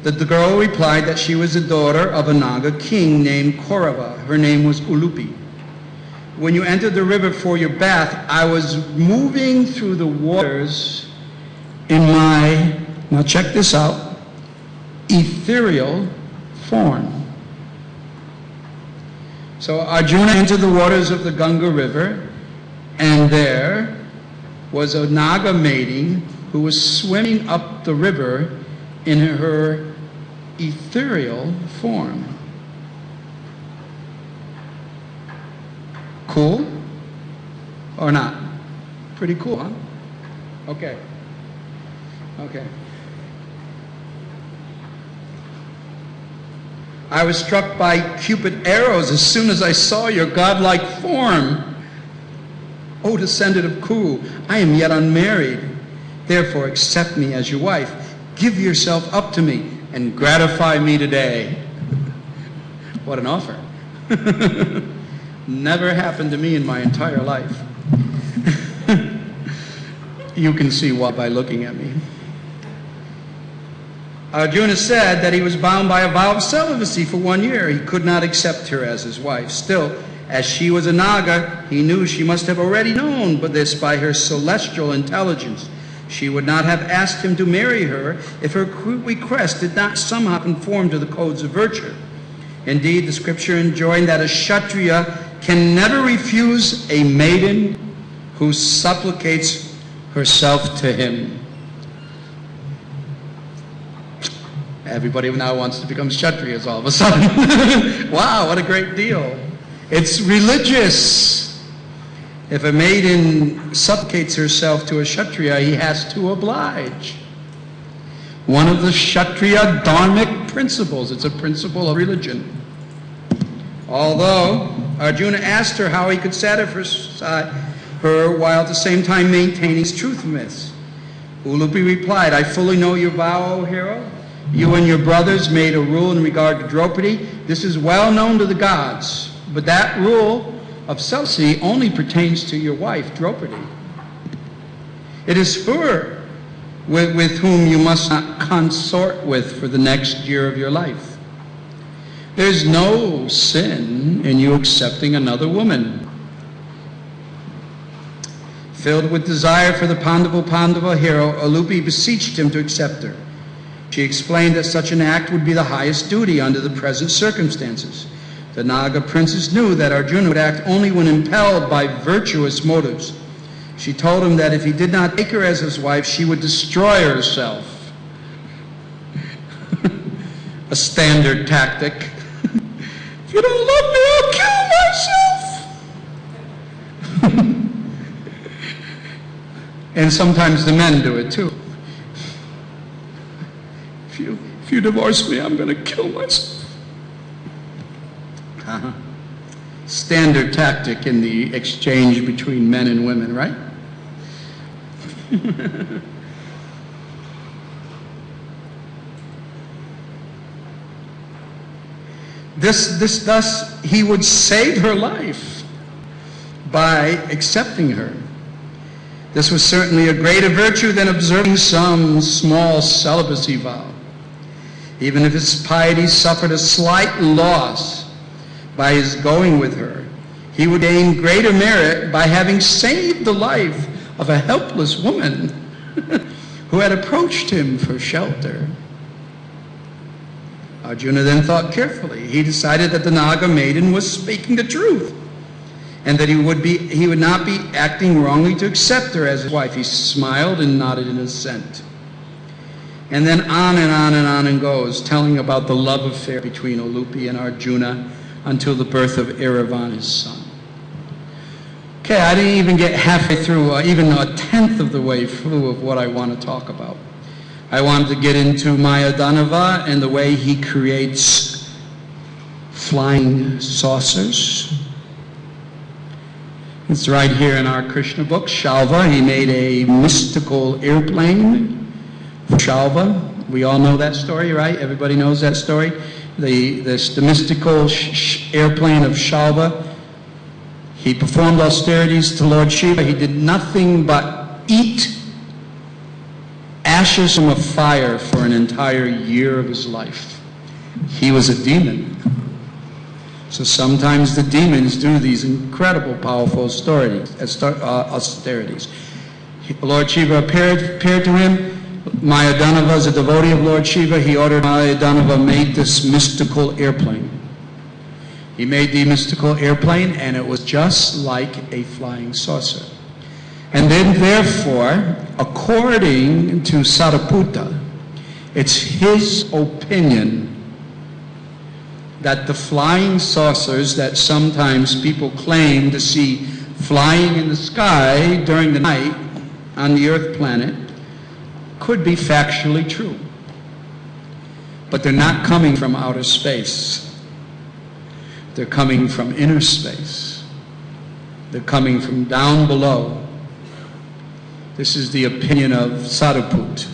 The girl replied that she was the daughter of a Naga king named Kaurava. Her name was Ulupi. When you entered the river for your bath, I was moving through the waters in my, now check this out, ethereal form. So Arjuna entered the waters of the Ganga River, and there was a Naga maiden who was swimming up the river in her ethereal form. Cool or not? Pretty cool, huh? Okay. Okay. I was struck by Cupid arrows as soon as I saw your godlike form. O descendant of Ku, I am yet unmarried. Therefore accept me as your wife. Give yourself up to me and gratify me today. What an offer. Never happened to me in my entire life. You can see why by looking at me. Arjuna said that he was bound by a vow of celibacy for 1 year. He could not accept her as his wife. Still, as she was a Naga, he knew she must have already known this by her celestial intelligence. She would not have asked him to marry her if her request did not somehow conform to the codes of virtue. Indeed, the scripture enjoined that a Kshatriya can never refuse a maiden who supplicates herself to him. Everybody now wants to become Kshatriyas all of a sudden. Wow, what a great deal. It's religious. If a maiden supplicates herself to a Kshatriya, he has to oblige. One of the Kshatriya dharmic principles. It's a principle of religion. Although Arjuna asked her how he could satisfy her while at the same time maintaining his truthfulness. Ulupi replied, I fully know your vow, O hero. You and your brothers made a rule in regard to Draupadi. This is well known to the gods. But that rule of celibacy only pertains to your wife, Draupadi. It is her with whom you must not consort with for the next year of your life. There's no sin in you accepting another woman. Filled with desire for the Pandava hero, Ulupi beseeched him to accept her. She explained that such an act would be the highest duty under the present circumstances. The Naga princess knew that Arjuna would act only when impelled by virtuous motives. She told him that if he did not take her as his wife, she would destroy herself. A standard tactic. If you don't love me, I'll kill myself. And sometimes the men do it too. If you divorce me, I'm going to kill myself. Standard tactic in the exchange between men and women, right? Thus, he would save her life by accepting her. This was certainly a greater virtue than observing some small celibacy vow. Even if his piety suffered a slight loss by his going with her, he would gain greater merit by having saved the life of a helpless woman who had approached him for shelter. Arjuna then thought carefully. He decided that the Naga maiden was speaking the truth, and that he would not be acting wrongly to accept her as his wife. He smiled and nodded in assent. And then on and on and on and goes, telling about the love affair between Ulupi and Arjuna until the birth of Iravan, his son. Okay, I didn't even get halfway through, even a tenth of the way through of what I want to talk about. I wanted to get into Mahabarata and the way he creates flying saucers. It's right here in our Krishna book, Shalva. He made a mystical airplane. Shalva, we all know that story, right? Everybody knows that story. The mystical airplane of Shalva. He performed austerities to Lord Shiva. He did nothing but eat ashes from a fire for an entire year of his life. He was a demon. So sometimes the demons do these incredible, powerful austerities. Lord Shiva appeared to him. Mahadanava is a devotee of Lord Shiva. He ordered Mahadanava make this mystical airplane. He made the mystical airplane, and it was just like a flying saucer. And then therefore, according to Sariputta, it's his opinion that the flying saucers that sometimes people claim to see flying in the sky during the night on the Earth planet could be factually true. But they're not coming from outer space. They're coming from inner space. They're coming from down below. This is the opinion of Sariputta.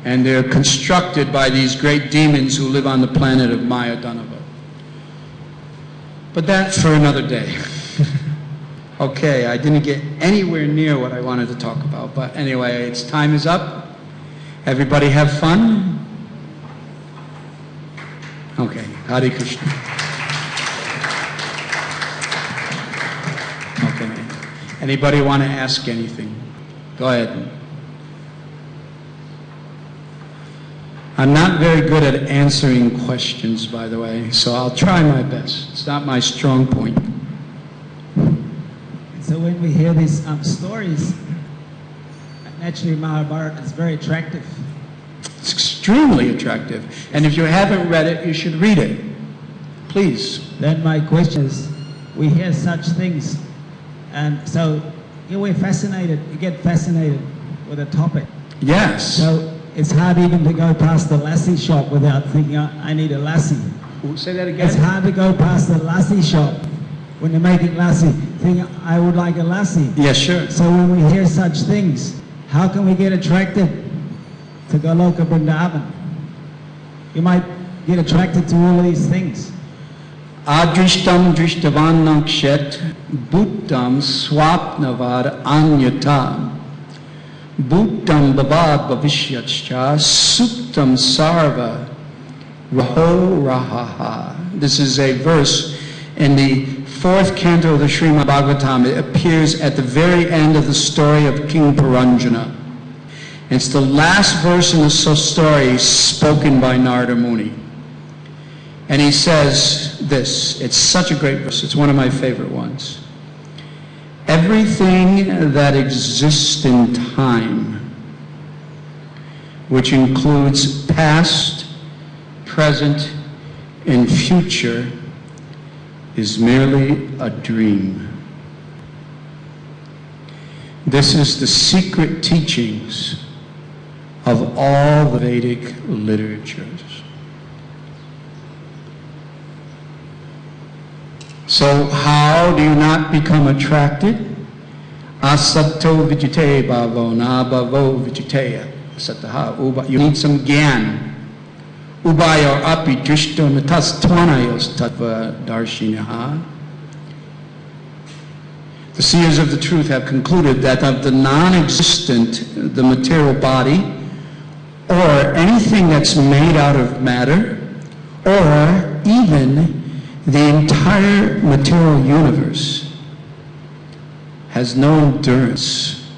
And they're constructed by these great demons who live on the planet of Maya Danava. But that's for another day. Okay, I didn't get anywhere near what I wanted to talk about. But anyway, its time is up. Everybody have fun? Okay, Hare Krishna. Okay. Anybody want to ask anything? Go ahead. I'm not very good at answering questions, by the way, so I'll try my best. It's not my strong point. So when we hear these stories, naturally Mahabarata is very attractive. It's extremely attractive. And if you haven't read it, you should read it. Please. Then my question is, we hear such things, and so we're fascinated, you get fascinated with a topic. Yes. So it's hard even to go past the lassi shop without thinking, I need a lassi. Say that again? It's hard to go past the lassi shop when they're making lassi, thinking, I would like a lassi. Yes, sure. So when we hear such things, how can we get attracted to Lokaloka Vrindavan? You might get attracted to all of these things. Adrishtam drishtavan nakshet buddham swapnavad anyata buddham bavad bhavishyatcha suptam sarva raho rahaha. This is a verse in the 4th canto of the Srimad Bhagavatam. It appears at the very end of the story of King Puranjana. It's the last verse in the story spoken by Narada Muni. And he says this, it's such a great verse, it's one of my favorite ones. Everything that exists in time, which includes past, present, and future, is merely a dream. This is the secret teachings of all the Vedic literatures. So how do you not become attracted? Asatto vijite bhavo na bhavo vijiteya sataha uba. You need some gyan. Ubayo api drishto natas tvanayos tattva darshinaha. The seers of the truth have concluded that of the non-existent, the material body, or anything that's made out of matter, or even the entire material universe, has no endurance.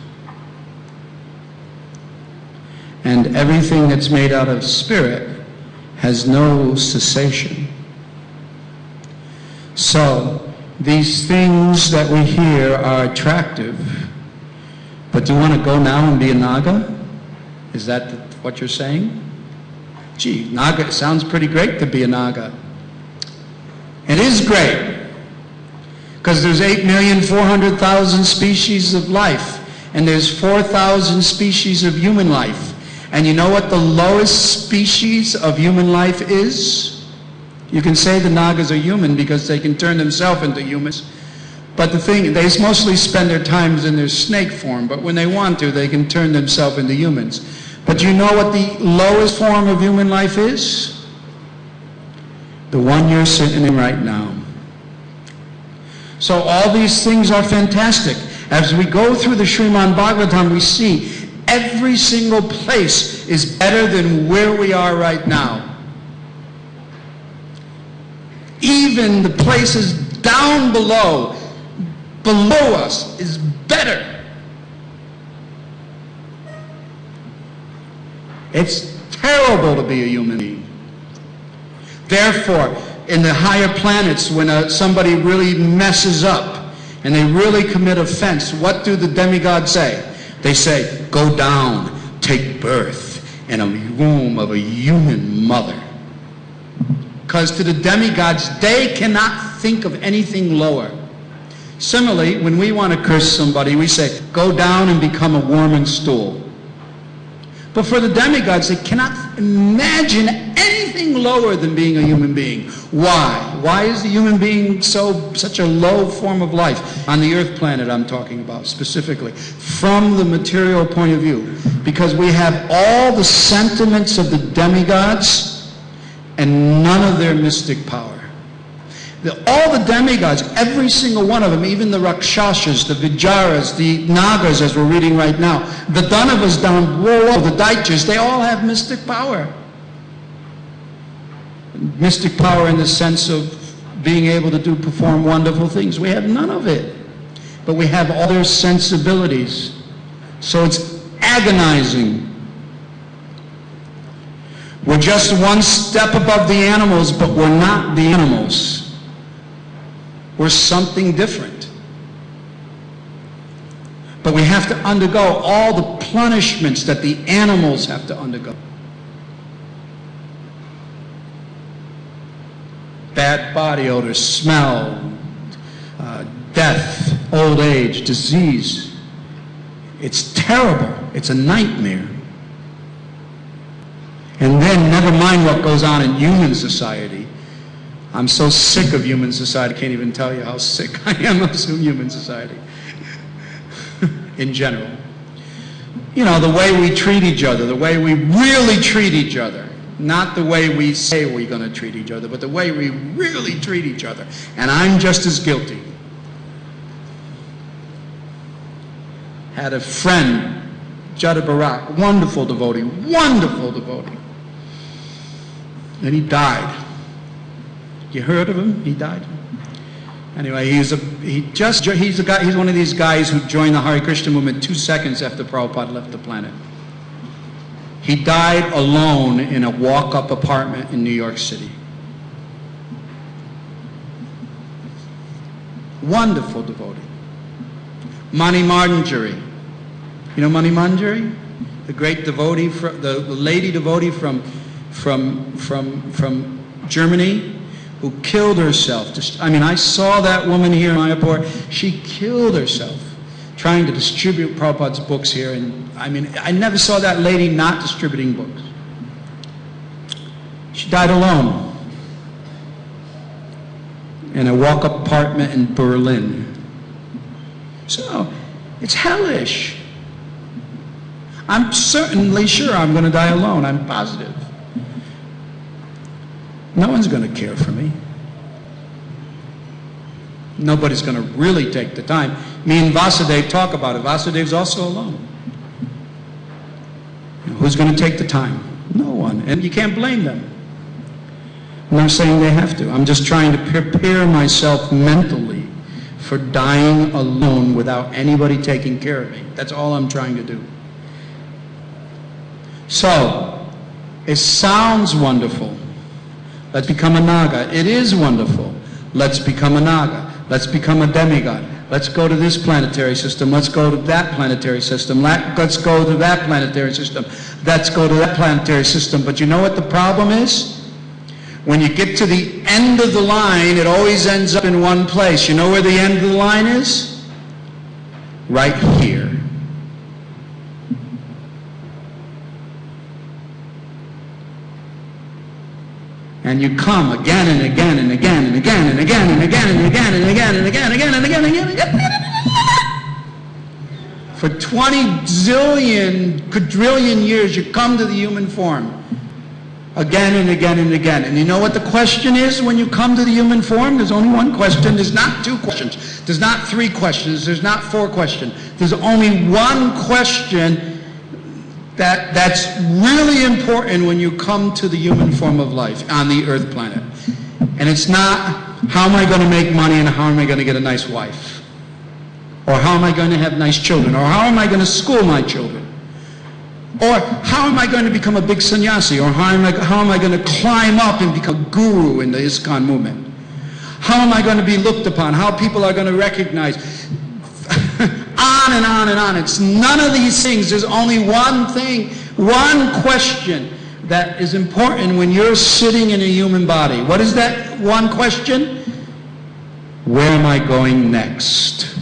And everything that's made out of spirit has no cessation. So, these things that we hear are attractive, but do you want to go now and be a Naga? Is that what you're saying? Gee, Naga, it sounds pretty great to be a Naga. It is great, because there's 8,400,000 species of life, and there's 4,000 species of human life. And you know what the lowest species of human life is? You can say the Nagas are human because they can turn themselves into humans. But the thing, they mostly spend their times in their snake form, but when they want to, they can turn themselves into humans. But you know what the lowest form of human life is? The one you're sitting in right now. So all these things are fantastic. As we go through the Srimad Bhagavatam, we see every single place is better than where we are right now. Even the places down below us is better. It's terrible to be a human being. Therefore, in the higher planets, when somebody really messes up, and they really commit offense, what do the demigods say? They say, go down, take birth in a womb of a human mother. Because to the demigods, they cannot think of anything lower. Similarly, when we want to curse somebody, we say, go down and become a warming stool. But for the demigods, they cannot imagine anything lower than being a human being. Why? Why is the human being such a low form of life? On the earth planet I'm talking about specifically, from the material point of view. Because we have all the sentiments of the demigods and none of their mystic power. All the demigods, every single one of them, even the Rakshasas, the Vijaras, the Nagas, as we're reading right now, the Danavas down below, the Daityas, they all have mystic power. Mystic power in the sense of being able to perform wonderful things. We have none of it. But we have all their sensibilities. So it's agonizing. We're just one step above the animals, but we're not the animals. We're something different. But we have to undergo all the punishments that the animals have to undergo. Bad body odor, smell, death, old age, disease. It's terrible. It's a nightmare. And then never mind what goes on in human society. I'm so sick of human society, I can't even tell you how sick I am of human society in general. You know, the way we treat each other, the way we really treat each other, not the way we say we're going to treat each other, but the way we really treat each other. And I'm just as guilty. Had a friend, Jada Barak, wonderful devotee, and he died. You heard of him? He died. Anyway, he's one of these guys who joined the Hare Krishna movement 2 seconds after Prabhupada left the planet. He died alone in a walk-up apartment in New York City. Wonderful devotee. Mani Manjari. You know Mani Manjari? The great devotee, the lady devotee from Germany, who killed herself. I mean, I saw that woman here in Mayapur. She killed herself trying to distribute Prabhupada's books here. And I mean, I never saw that lady not distributing books. She died alone in a walk-up apartment in Berlin. So, it's hellish. I'm certainly sure I'm going to die alone. I'm positive. No one's going to care for me. Nobody's going to really take the time. Me and Vasudev talk about it. Vasudev's also alone. Who's going to take the time? No one. And you can't blame them. I'm not saying they have to. I'm just trying to prepare myself mentally for dying alone without anybody taking care of me. That's all I'm trying to do. So, it sounds wonderful. Let's become a Naga. It is wonderful. Let's become a Naga. Let's become a demigod. Let's go to this planetary system. Let's go to that planetary system. Let's go to that planetary system. Let's go to that planetary system. But you know what the problem is? When you get to the end of the line, it always ends up in one place. You know where the end of the line is? Right here. And you come again and again and again and again and again and again and again and again and again and again and again and again and again. For 20 zillion, quadrillion years, you come to the human form. Again and again and again. And you know what the question is when you come to the human form? There's only one question. There's not 2 questions. There's not 3 questions. There's not 4 questions. There's only one question that's really important when you come to the human form of life on the earth planet. And it's not, how am I going to make money and how am I going to get a nice wife? Or how am I going to have nice children? Or how am I going to school my children? Or how am I going to become a big sannyasi? Or how am I going to climb up and become a guru in the ISKCON movement? How am I going to be looked upon? How people are going to recognize? On and on and on. It's none of these things. There's only one thing, one question that is important when you're sitting in a human body. What is that one question? Where am I going next?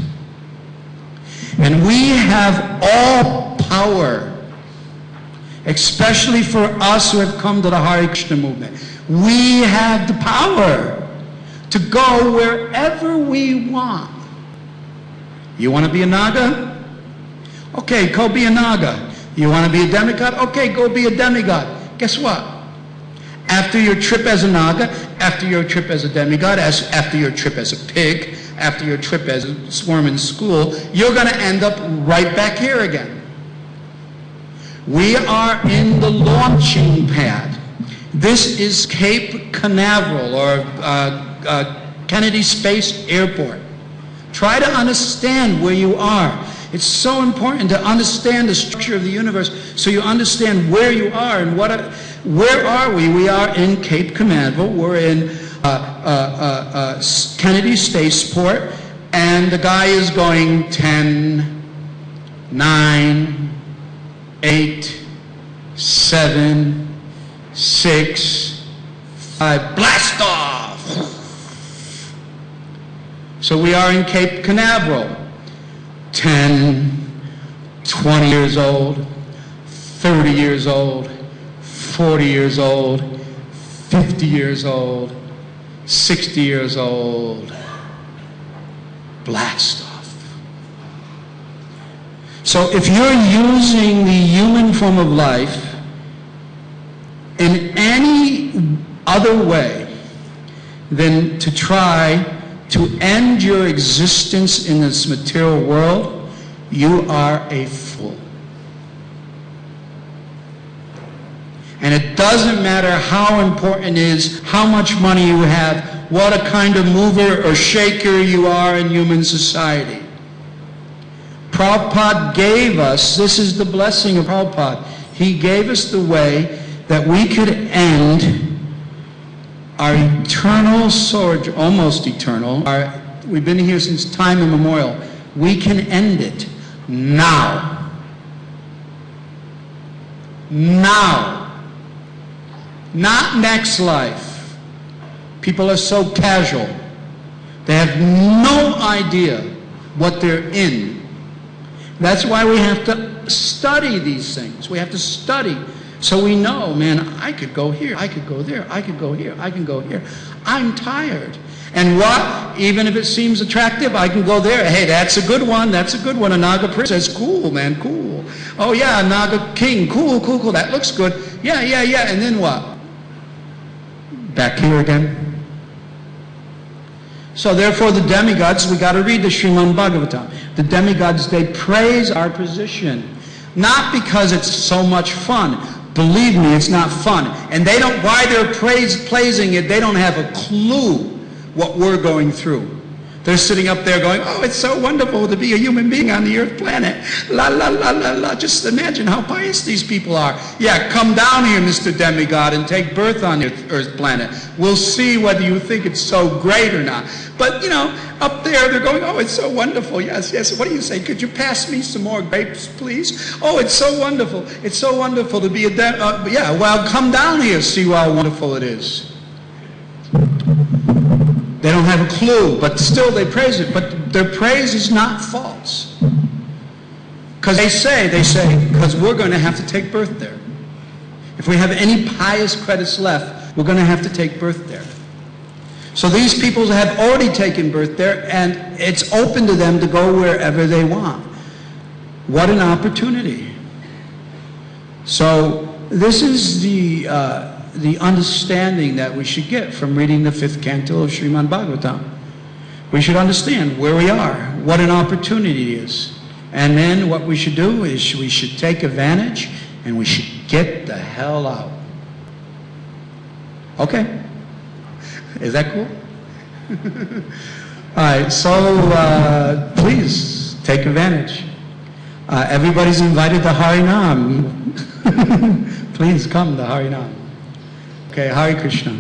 And we have all power, especially for us who have come to the Hare Krishna movement. We have the power to go wherever we want. You want to be a Naga? Okay, go be a Naga. You want to be a demigod? Okay, go be a demigod. Guess what? After your trip as a Naga, after your trip as a demigod, after your trip as a pig, after your trip as a swarm in school, you're going to end up right back here again. We are in the launching pad. This is Cape Canaveral, or Kennedy Space Airport. Try to understand where you are. It's so important to understand the structure of the universe so you understand where you are and where are we? We are in Cape Canaveral. We're in Kennedy Spaceport, and the guy is going 10, 9, 8, 7, 6, 5, blast off! So we are in Cape Canaveral. 10, 20 years old, 30 years old, 40 years old, 50 years old, 60 years old. Blast off. So if you're using the human form of life in any other way than to try to end your existence in this material world, you are a fool. And it doesn't matter how important it is, how much money you have, what a kind of mover or shaker you are in human society. Prabhupada gave us, this is the blessing of Prabhupada, he gave us the way that we could end our eternal sojourn, almost eternal, we've been here since time immemorial. We can end it now. Now. Not next life. People are so casual. They have no idea what they're in. That's why we have to study these things. We have to study. So we know, man, I could go here, I could go there, I could go here, I can go here. I'm tired. And what? Even if it seems attractive, I can go there. Hey, that's a good one, that's a good one. A Naga princess, cool, man, cool. Oh yeah, a Naga king, cool, cool, cool, that looks good. Yeah, yeah, yeah, and then what? Back here again. So therefore the demigods, we got to read the Srimad Bhagavatam. The demigods, they praise our position. Not because it's so much fun. Believe me, it's not fun. And they don't, why they're praising it, they don't have a clue what we're going through. They're sitting up there going, oh, it's so wonderful to be a human being on the earth planet. La, la, la, la, la. Just imagine how pious these people are. Yeah, come down here, Mr. Demigod, and take birth on the earth planet. We'll see whether you think it's so great or not. But, you know, up there, they're going, oh, it's so wonderful. Yes, yes. What do you say? Could you pass me some more grapes, please? Oh, it's so wonderful. It's so wonderful to be a yeah, well, come down here, see how wonderful it is. They don't have a clue, but still they praise it. But their praise is not false. Because they say, because we're going to have to take birth there. If we have any pious credits left, we're going to have to take birth there. So these people have already taken birth there, and it's open to them to go wherever they want. What an opportunity. So this is the understanding that we should get from reading the 5th canto of Srimad Bhagavatam. We should understand where we are, what an opportunity it is. And then what we should do is we should take advantage and we should get the hell out. Okay? Is that cool? All right, so please take advantage. Everybody's invited to Harinam. Please come to Harinam. Okay, Hare Krishna.